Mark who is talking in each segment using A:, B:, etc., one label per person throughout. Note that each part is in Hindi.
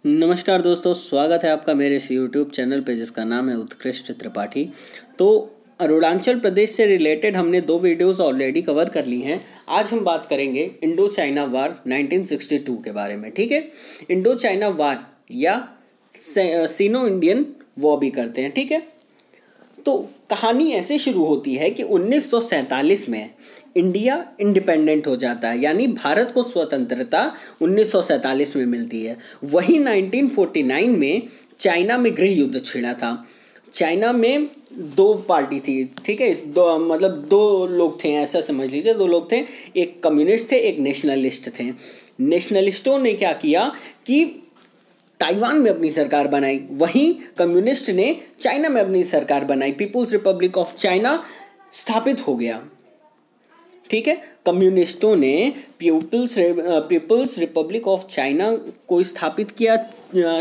A: नमस्कार दोस्तों, स्वागत है आपका मेरे इस यूट्यूब चैनल पे जिसका नाम है उत्कृष्ट त्रिपाठी। तो अरुणाचल प्रदेश से रिलेटेड हमने 2 वीडियोस ऑलरेडी कवर कर ली हैं। आज हम बात करेंगे इंडो चाइना वार 1962 के बारे में। ठीक है, इंडो चाइना वार या सीनो इंडियन वॉर भी करते हैं। ठीक है, तो कहानी ऐसे शुरू होती है कि 1947 में इंडिया इंडिपेंडेंट हो जाता है, यानी भारत को स्वतंत्रता 1947 में मिलती है। वहीं 1949 में चाइना में गृह युद्ध छिड़ा था। चाइना में 2 पार्टी थी। ठीक है, दो लोग थे, ऐसा समझ लीजिए। 2 लोग थे, एक कम्युनिस्ट थे, एक नेशनलिस्ट थे। नेशनलिस्टों ने क्या किया कि ताइवान में अपनी सरकार बनाई, वहीं कम्युनिस्ट ने चाइना में अपनी सरकार बनाई। पीपुल्स रिपब्लिक ऑफ चाइना स्थापित हो गया। ठीक है, कम्युनिस्टों ने पीपुल्स रिपब्लिक ऑफ चाइना को स्थापित किया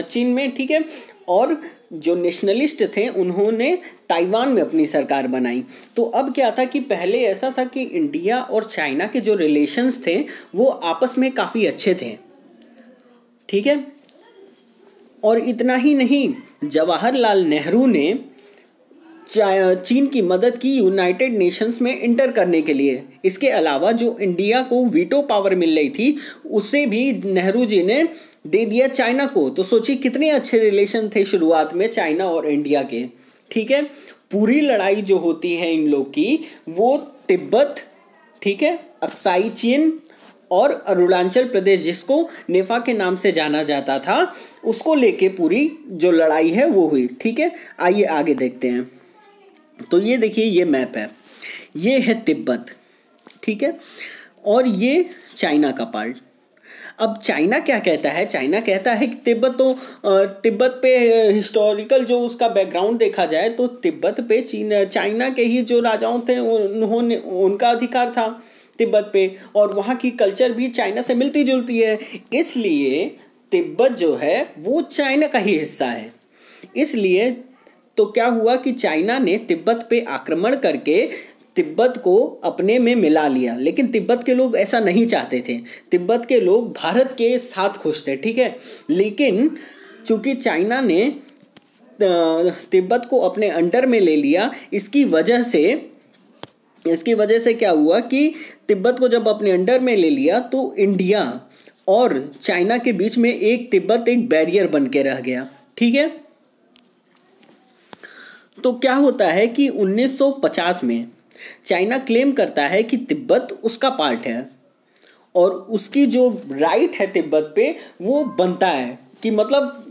A: चीन में। ठीक है, और जो नेशनलिस्ट थे उन्होंने ताइवान में अपनी सरकार बनाई। तो अब क्या था कि पहले ऐसा था कि इंडिया और चाइना के जो रिलेशंस थे वो आपस में काफ़ी अच्छे थे। ठीक है, और इतना ही नहीं, जवाहरलाल नेहरू ने चीन की मदद की यूनाइटेड नेशंस में इंटर करने के लिए। इसके अलावा जो इंडिया को वीटो पावर मिल रही थी उसे भी नेहरू जी ने दे दिया चाइना को। तो सोचिए कितने अच्छे रिलेशन थे शुरुआत में चाइना और इंडिया के। ठीक है, पूरी लड़ाई जो होती है इन लोग की वो तिब्बत, ठीक है, अक्साई चीन और अरुणाचल प्रदेश, जिसको नेफा के नाम से जाना जाता था, उसको लेके पूरी जो लड़ाई है वो हुई। ठीक है, आइए आगे देखते हैं। तो ये देखिए, ये मैप है, ये है तिब्बत। ठीक है, और ये चाइना का पार्ट। अब चाइना क्या कहता है? चाइना कहता है कि तिब्बत पे हिस्टोरिकल जो उसका बैकग्राउंड देखा जाए तो तिब्बत पे चाइना के ही जो राजाओं थे उनका अधिकार था तिब्बत पे, और वहाँ की कल्चर भी चाइना से मिलती जुलती है। इसलिए तिब्बत जो है वो चाइना का ही हिस्सा है। इसलिए तो क्या हुआ कि चाइना ने तिब्बत पे आक्रमण करके तिब्बत को अपने में मिला लिया। लेकिन तिब्बत के लोग ऐसा नहीं चाहते थे। तिब्बत के लोग भारत के साथ खुश थे। ठीक है, लेकिन चूंकि चाइना ने तिब्बत को अपने अंडर में ले लिया, इसकी वजह से क्या हुआ कि तिब्बत को जब अपने अंडर में ले लिया तो इंडिया और चाइना के बीच में एक बैरियर बन के रह गया। ठीक है, तो क्या होता है कि 1950 में चाइना क्लेम करता है कि तिब्बत उसका पार्ट है और उसकी जो राइट है तिब्बत पे वो बनता है कि मतलब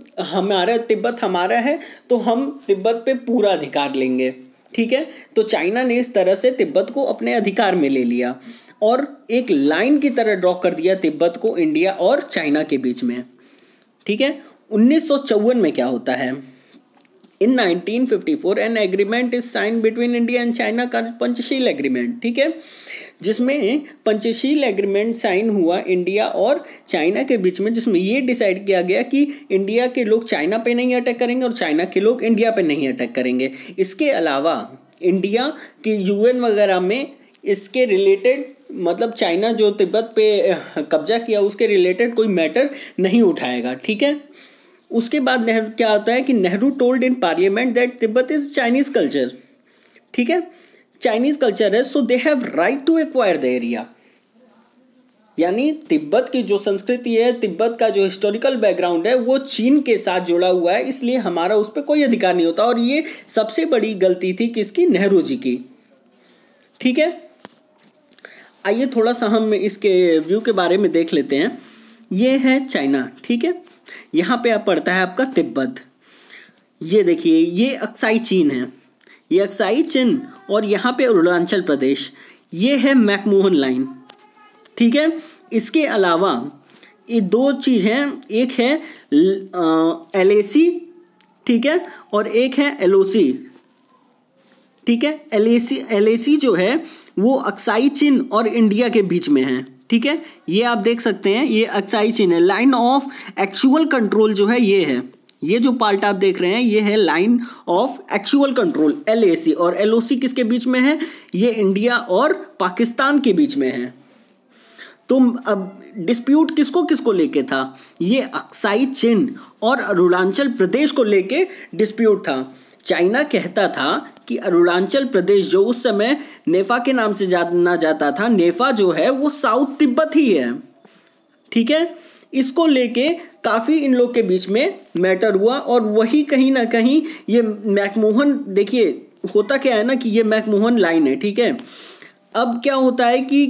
A: तिब्बत हमारा है तो हम तिब्बत पे पूरा अधिकार लेंगे। ठीक है, तो चाइना ने इस तरह से तिब्बत को अपने अधिकार में ले लिया और एक लाइन की तरह ड्रॉ कर दिया तिब्बत को इंडिया और चाइना के बीच में। ठीक है, 1954 में क्या होता है? In 1954 an agreement is sine between India and China का पंचशील एग्रीमेंट। ठीक है, जिसमें पंचशील एग्रीमेंट साइन हुआ इंडिया और चाइना के बीच में, जिसमें ये डिसाइड किया गया कि इंडिया के लोग चाइना पे नहीं अटैक करेंगे और चाइना के लोग इंडिया पे नहीं अटैक करेंगे। इसके अलावा इंडिया की यूएन वगैरह में इसके रिलेटेड, मतलब चाइना जो तिब्बत पे कब्जा किया उसके रिलेटेड कोई मैटर नहीं उठाएगा। ठीक है, उसके बाद नेहरू क्या होता है कि Nehru told in parliament that Tibet is Chinese culture. ठीक है, चाइनीज कल्चर है, so they have right to acquire the area. यानी तिब्बत की जो संस्कृति है, तिब्बत का जो हिस्टोरिकल बैकग्राउंड है वो चीन के साथ जुड़ा हुआ है, इसलिए हमारा उस पर कोई अधिकार नहीं होता। और ये सबसे बड़ी गलती थी किसकी? नेहरू जी की। ठीक है, आइए थोड़ा सा हम इसके व्यू के बारे में देख लेते हैं। ये है चाइना। ठीक है, यहाँ पे आप पड़ता है आपका तिब्बत। ये देखिए, ये अक्साई चीन है, ये अक्साई चीन, और यहाँ पे अरुणाचल प्रदेश, ये है मैकमोहन लाइन। ठीक है, इसके अलावा ये 2 चीज़ हैं, एक है LAC, ठीक है, और एक है LOC। ठीक है, LAC जो है वो अक्साई चीन और इंडिया के बीच में है। ठीक है, ये आप देख सकते हैं, ये अक्साई चीन है। लाइन ऑफ एक्चुअल कंट्रोल जो है ये है, ये जो पार्ट आप देख रहे हैं ये है line of actual control LAC, और LOC किसके बीच में है? ये इंडिया और पाकिस्तान के बीच में है। तो अब डिस्प्यूट किसको किसको लेके था, ये अक्साई चिन और अरुणाचल प्रदेश को लेके डिस्प्यूट था। चाइना कहता था कि अरुणाचल प्रदेश जो उस समय नेफा के नाम से जाना जाता था, नेफा जो है वो साउथ तिब्बत ही है, ठीक है। इसको लेके काफ़ी इन लोग के बीच में मैटर हुआ और वही कहीं ना कहीं ये मैकमोहन, देखिए होता क्या है ना कि ये मैकमोहन लाइन है, ठीक है। अब क्या होता है कि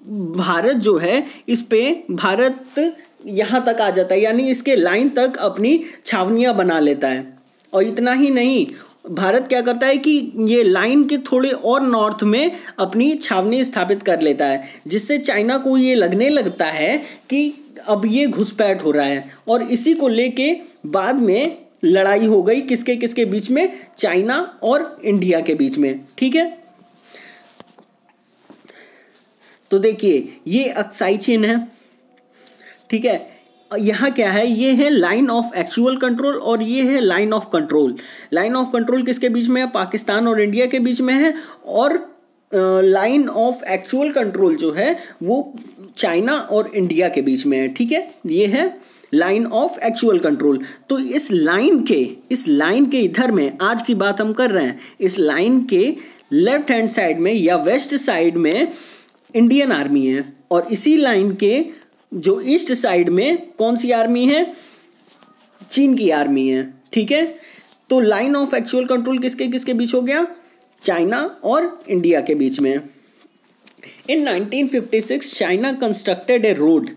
A: भारत जो है इस पे भारत यहाँ तक आ जाता है, यानी इसके लाइन तक अपनी छावनियाँ बना लेता है। और इतना ही नहीं, भारत क्या करता है कि ये लाइन के थोड़े और नॉर्थ में अपनी छावनी स्थापित कर लेता है, जिससे चाइना को ये लगने लगता है कि अब ये घुसपैठ हो रहा है। और इसी को लेके बाद में लड़ाई हो गई किसके किसके बीच में, चाइना और इंडिया के बीच में, ठीक है। तो देखिए ये अक्साई चिन है, ठीक है। यहाँ क्या है, ये है लाइन ऑफ एक्चुअल कंट्रोल और ये है line of control. Line of control किसके बीच में है, पाकिस्तान और इंडिया के बीच में है। और लाइन ऑफ एक्चुअल कंट्रोल जो है वो चाइना और इंडिया के बीच में है, ठीक है। ये है लाइन ऑफ एक्चुअल कंट्रोल। तो इस लाइन के इधर में आज की बात हम कर रहे हैं, इस लाइन के लेफ्ट हैंड साइड में या वेस्ट साइड में इंडियन आर्मी है, और इसी लाइन के जो ईस्ट साइड में कौन सी आर्मी है, चीन की आर्मी है, ठीक है। तो लाइन ऑफ एक्चुअल कंट्रोल किसके किसके बीच हो गया, चाइना और इंडिया के बीच में। In 1956 China constructed a road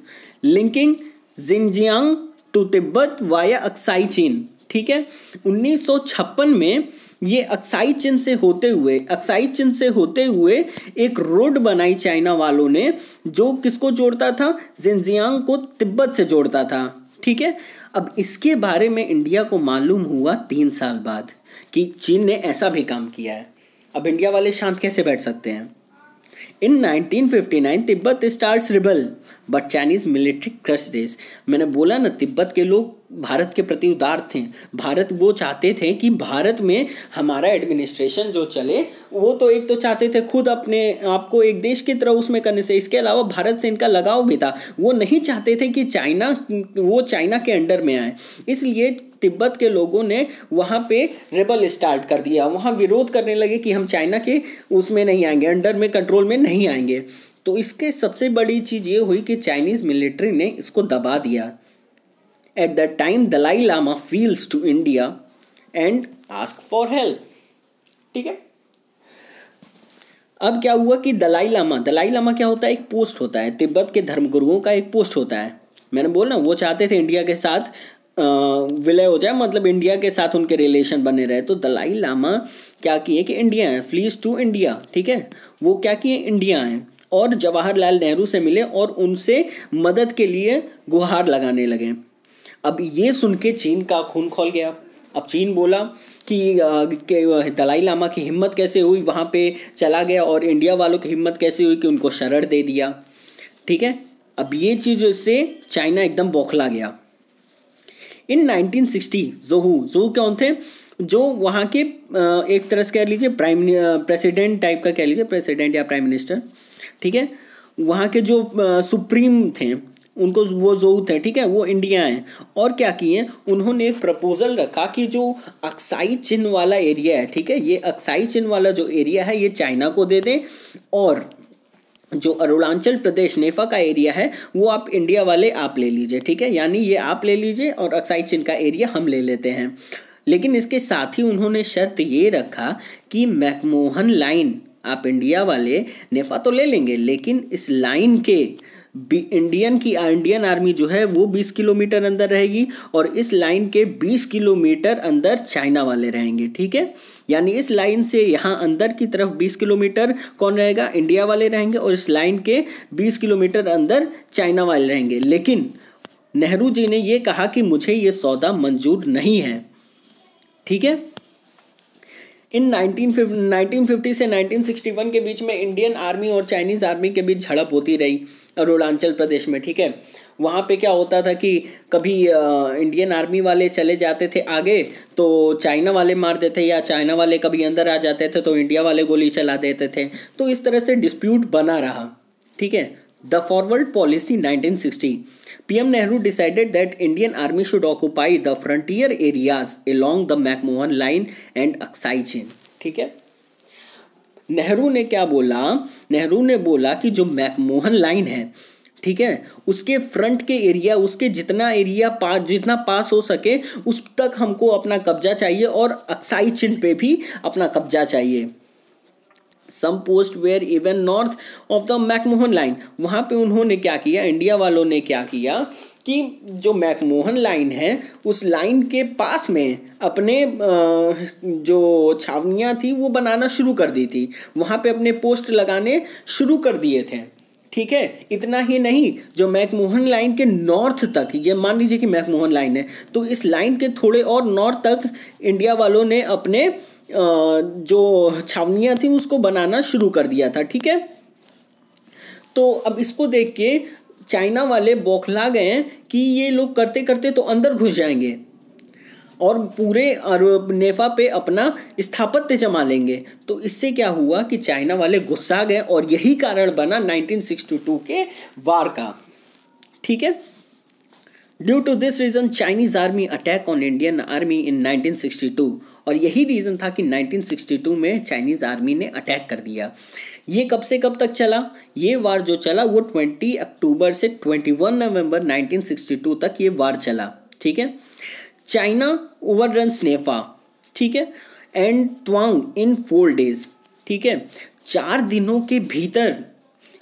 A: linking Xinjiang to Tibet via Aksai Chin, ठीक है। 1956 में ये अक्साई चिन से होते हुए एक रोड बनाई चाइना वालों ने, जो किसको जोड़ता था, जिनजियांग को तिब्बत से जोड़ता था, ठीक है। अब इसके बारे में इंडिया को मालूम हुआ 3 साल बाद कि चीन ने ऐसा भी काम किया है। अब इंडिया वाले शांत कैसे बैठ सकते हैं। इन 1959 Tibet starts rebel but Chinese military crush this. मैंने बोला ना, तिब्बत के लोग भारत के प्रति उदार थे। भारत वो चाहते थे कि भारत में हमारा एडमिनिस्ट्रेशन जो चले, वो तो एक तो चाहते थे खुद अपने आप को एक देश की तरह उसमें करने से, इसके अलावा भारत से इनका लगाव भी था। वो नहीं चाहते थे कि चाइना के अंडर में आए। इसलिए तिब्बत के लोगों ने वहाँ पे रेबल स्टार्ट कर दिया, वहाँ विरोध करने लगे कि हम चाइना के उसमें नहीं आएंगे, अंडर में, कंट्रोल में नहीं आएंगे। तो इसके सबसे बड़ी चीज़ ये हुई कि चाइनीज़ मिलिट्री ने इसको दबा दिया। At the time Dalai Lama feels to India and ask for help, ठीक है। अब क्या हुआ कि दलाई लामा क्या होता है, एक पोस्ट होता है, तिब्बत के धर्मगुरुओं का एक पोस्ट होता है। मैंने बोला वो चाहते थे इंडिया के साथ विलय हो जाए, मतलब इंडिया के साथ उनके रिलेशन बने रहे। तो दलाई लामा क्या किए कि इंडिया है, फ्लीज टू इंडिया, ठीक है। वो क्या किए, इंडिया हैं और जवाहरलाल नेहरू से मिले और उनसे मदद के लिए गुहार लगाने लगे। अब ये सुन के चीन का खून खौल गया। अब चीन बोला कि दलाई लामा की हिम्मत कैसे हुई, वहाँ पे चला गया, और इंडिया वालों की हिम्मत कैसे हुई कि उनको शरण दे दिया, ठीक है। अब ये चीज़ से चाइना एकदम बौखला गया। इन 1960 जोहू कौन थे, जो वहाँ के एक तरह से कह लीजिए प्रेसिडेंट टाइप का कह लीजिए, प्रेसिडेंट या प्राइम मिनिस्टर, ठीक है। वहाँ के जो सुप्रीम थे उनको वो जोहू थे, ठीक है। वो इंडिया हैं और क्या किए, उन्होंने एक प्रपोजल रखा कि जो अक्साई चिन वाला एरिया है, ठीक है, ये अक्साई चिन वाला जो एरिया है ये चाइना को दे दें, और जो अरुणाचल प्रदेश नेफा का एरिया है वो आप इंडिया वाले आप ले लीजिए, ठीक है। यानी ये आप ले लीजिए और अक्साई चिन का एरिया हम ले लेते हैं। लेकिन इसके साथ ही उन्होंने शर्त ये रखा कि मैकमोहन लाइन आप इंडिया वाले नेफा तो ले लेंगे, लेकिन इस लाइन के इंडियन आर्मी जो है वो 20 किलोमीटर अंदर रहेगी और इस लाइन के 20 किलोमीटर अंदर चाइना वाले रहेंगे, ठीक है। यानी इस लाइन से यहाँ अंदर की तरफ 20 किलोमीटर कौन रहेगा, इंडिया वाले रहेंगे, और इस लाइन के 20 किलोमीटर अंदर चाइना वाले रहेंगे। लेकिन नेहरू जी ने ये कहा कि मुझे ये सौदा मंजूर नहीं है, ठीक है। इन 1950 से 1961 के बीच में इंडियन आर्मी और चाइनीज़ आर्मी के बीच झड़प होती रही अरुणाचल प्रदेश में, ठीक है। वहाँ पे क्या होता था कि कभी इंडियन आर्मी वाले चले जाते थे आगे तो चाइना वाले मार देते, या चाइना वाले कभी अंदर आ जाते थे तो इंडिया वाले गोली चला देते थे। तो इस तरह से डिस्प्यूट बना रहा, ठीक है। The forward policy 1960, PM Nehru decided that Indian army should occupy the frontier areas along the McMahon line and Aksai chain. ठीक है, नेहरू ने क्या बोला, नेहरू ने बोला कि जो मैकमोहन लाइन है, ठीक है, उसके फ्रंट के एरिया, उसके जितना एरिया जितना पास हो सके उस तक हमको अपना कब्जा चाहिए और अक्साई चिन पे भी अपना कब्जा चाहिए। Some post where even north of the McMahon line, वहाँ पे उन्होंने क्या किया, इंडिया वालों ने क्या किया कि जो मैकमोहन लाइन है उस लाइन के पास में अपने जो छावनियाँ थी वो बनाना शुरू कर दी थी, वहाँ पे अपने पोस्ट लगाने शुरू कर दिए थे। ठीक है, इतना ही नहीं, जो मैकमोहन लाइन के नॉर्थ तक, ये मान लीजिए कि मैकमोहन लाइन है तो इस लाइन के थोड़े और नॉर्थ तक इंडिया वालों ने अपने जो छावनियाँ थी उसको बनाना शुरू कर दिया था। ठीक है, तो अब इसको देख के चाइना वाले बौखला गए कि ये लोग करते करते तो अंदर घुस जाएंगे और पूरे नेफा पे अपना स्थापत्य जमा लेंगे। तो इससे क्या हुआ कि चाइना वाले गुस्सा गए और यही कारण बना 1962 के वार का। ठीक है, due to this reason Chinese army attack on Indian army in 1962, और यही रीज़न था कि 1962 में चाइनीज़ आर्मी ने अटैक कर दिया। ये कब से कब तक चला, ये वार जो चला वो 20 अक्टूबर से 21 नवंबर 1962 तक ये वार चला। ठीक है, चाइना ओवररन्स नेफा, ठीक है, एंड त्वांग इन 4 days। ठीक है, 4 दिनों के भीतर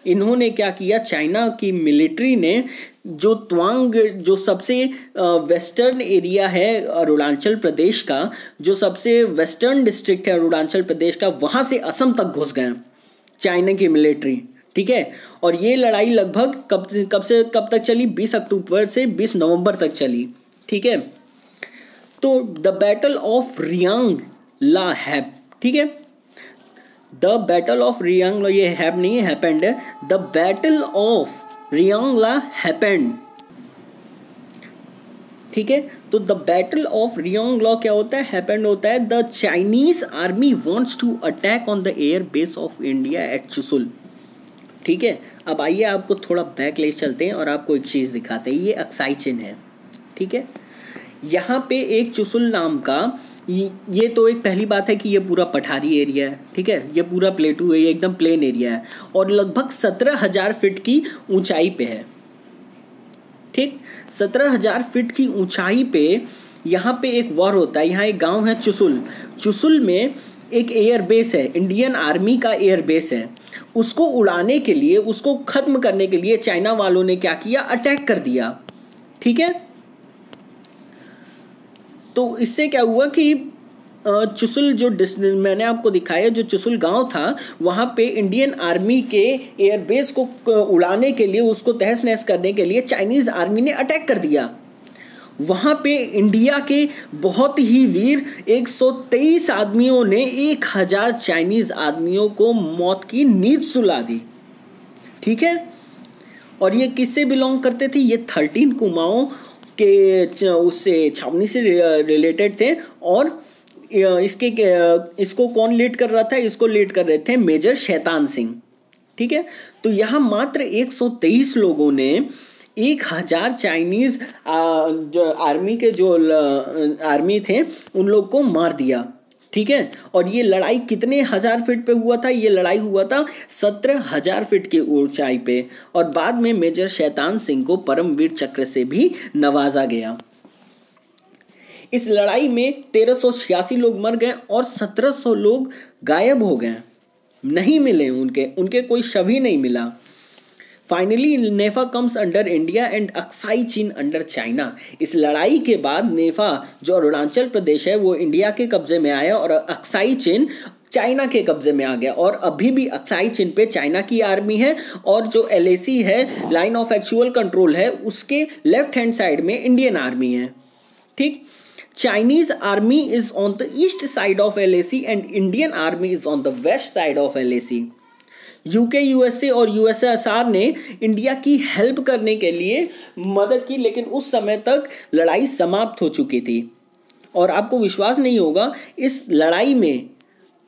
A: इन्होंने क्या किया, चाइना की मिलिट्री ने जो त्वांग, जो सबसे वेस्टर्न एरिया है अरुणाचल प्रदेश का, जो सबसे वेस्टर्न डिस्ट्रिक्ट है अरुणाचल प्रदेश का, वहाँ से असम तक घुस गए चाइना की मिलिट्री। ठीक है, और ये लड़ाई लगभग कब से कब तक चली, 20 अक्टूबर से 20 नवंबर तक चली। ठीक है, तो the battle of Rezang La happen, ठीक है, the battle of Rezang La, ये हैप नहीं है, हैपेंड है, the battle of Rezang La happened. ठीक है, तो the battle of Rezang La क्या होता है, हैपेंड होता है। The Chinese army wants to attack on the air base of India at Chushul. ठीक है, अब आइए आपको थोड़ा बैक ले चलते हैं और आपको एक चीज़ दिखाते हैं। ये अक्साई चिन है। ठीक है, यहाँ पे एक चुसुल नाम का, ये तो एक पहली बात है कि ये पूरा पठारी एरिया है। ठीक है, ये पूरा प्लेटू है, ये एकदम प्लेन एरिया है और लगभग 17,000 फीट की ऊंचाई पे है। ठीक, 17,000 फीट की ऊंचाई पे यहाँ पे एक वॉर होता है। यहाँ एक गांव है चुसुल, चुसुल में एक एयर बेस है, इंडियन आर्मी का एयर बेस है। उसको उड़ाने के लिए, उसको ख़त्म करने के लिए चाइना वालों ने क्या किया, अटैक कर दिया। ठीक है, तो इससे क्या हुआ कि चुसुल जो मैंने आपको दिखाया, जो चुसुल गांव था, वहाँ पे इंडियन आर्मी के एयरबेस को उड़ाने के लिए, उसको तहस नहस करने के लिए चाइनीज़ आर्मी ने अटैक कर दिया। वहाँ पे इंडिया के बहुत ही वीर 123 आदमियों ने 1000 चाइनीज़ आदमियों को मौत की नींद सुला दी। ठीक है, और ये किससे बिलोंग करते थे, ये 13 कुमाऊं के उससे छावनी से रिलेटेड थे। और इसको कौन लीड कर रहा था, इसको लीड कर रहे थे मेजर शैतान सिंह। ठीक है, तो यहाँ मात्र 123 लोगों ने 1000 चाइनीज़ जो आर्मी के जो आर्मी थे उन लोग को मार दिया। ठीक है, और ये लड़ाई कितने हज़ार फीट पे हुआ था, ये लड़ाई हुआ था 17,000 फीट की ऊंचाई पे। और बाद में मेजर शैतान सिंह को परमवीर चक्र से भी नवाजा गया। इस लड़ाई में 1386 लोग मर गए और 1700 लोग गायब हो गए, नहीं मिले, उनके कोई शव ही नहीं मिला। Finally NEFA comes under India and Aksai चीन अंडर चाइना। इस लड़ाई के बाद नेफा जो अरुणाचल प्रदेश है वो इंडिया के कब्जे में आया और अक्साई चीन चाइना के कब्जे में आ गया। और अभी भी अक्साई चीन पे चाइना की आर्मी है और जो LAC है, लाइन ऑफ एक्चुअल कंट्रोल है, उसके लेफ्ट हैंड साइड में इंडियन आर्मी है। ठीक, Chinese army is on the east side of LAC and Indian army is on the west side of LAC. UK, USA और USSR ने इंडिया की हेल्प करने के लिए मदद की, लेकिन उस समय तक लड़ाई समाप्त हो चुकी थी। और आपको विश्वास नहीं होगा, इस लड़ाई में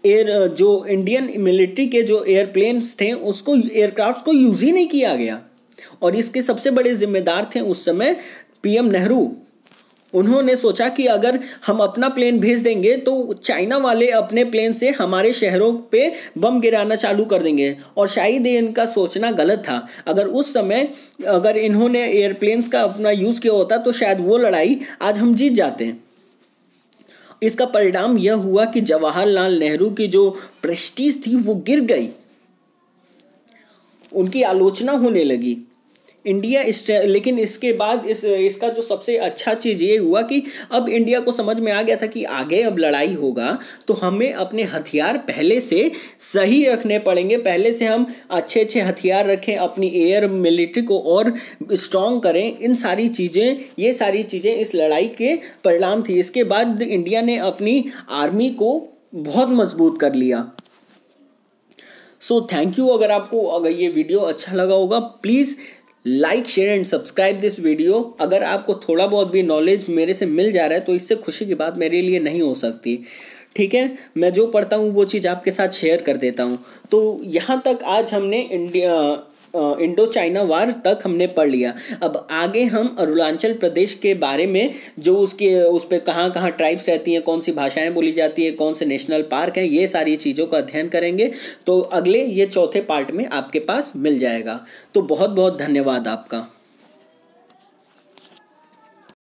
A: जो इंडियन मिलिट्री के जो एयरप्लेन्स थे उसको, एयरक्राफ्ट को यूज़ ही नहीं किया गया। और इसके सबसे बड़े जिम्मेदार थे उस समय पीएम नेहरू। उन्होंने सोचा कि अगर हम अपना प्लेन भेज देंगे तो चाइना वाले अपने प्लेन से हमारे शहरों पे बम गिराना चालू कर देंगे। और शायद ये इनका सोचना गलत था। अगर उस समय अगर इन्होंने एयरप्लेन्स का अपना यूज़ किया होता तो शायद वो लड़ाई आज हम जीत जाते हैं। इसका परिणाम यह हुआ कि जवाहरलाल नेहरू की जो प्रेस्टीज थी वो गिर गई, उनकी आलोचना होने लगी। लेकिन इसके बाद इसका जो सबसे अच्छा चीज़ ये हुआ कि अब इंडिया को समझ में आ गया था कि आगे अब लड़ाई होगा तो हमें अपने हथियार पहले से सही रखने पड़ेंगे, पहले से हम अच्छे अच्छे हथियार रखें, अपनी एयर मिलिट्री को और स्ट्रॉन्ग करें। ये सारी चीज़ें इस लड़ाई के परिणाम थी। इसके बाद इंडिया ने अपनी आर्मी को बहुत मजबूत कर लिया। So thank you. अगर ये वीडियो अच्छा लगा होगा please like share and subscribe this video. अगर आपको थोड़ा बहुत भी नॉलेज मेरे से मिल जा रहा है तो इससे खुशी की बात मेरे लिए नहीं हो सकती। ठीक है, मैं जो पढ़ता हूँ वो चीज़ आपके साथ शेयर कर देता हूँ। तो यहाँ तक आज हमने इंडो चाइना वार तक हमने पढ़ लिया। अब आगे हम अरुणाचल प्रदेश के बारे में, जो उस पर कहाँ कहाँ ट्राइब्स रहती हैं, कौन सी भाषाएं बोली जाती है, कौन से नेशनल पार्क हैं, ये सारी चीज़ों का अध्ययन करेंगे। तो अगले ये चौथे पार्ट में आपके पास मिल जाएगा। तो बहुत बहुत धन्यवाद आपका।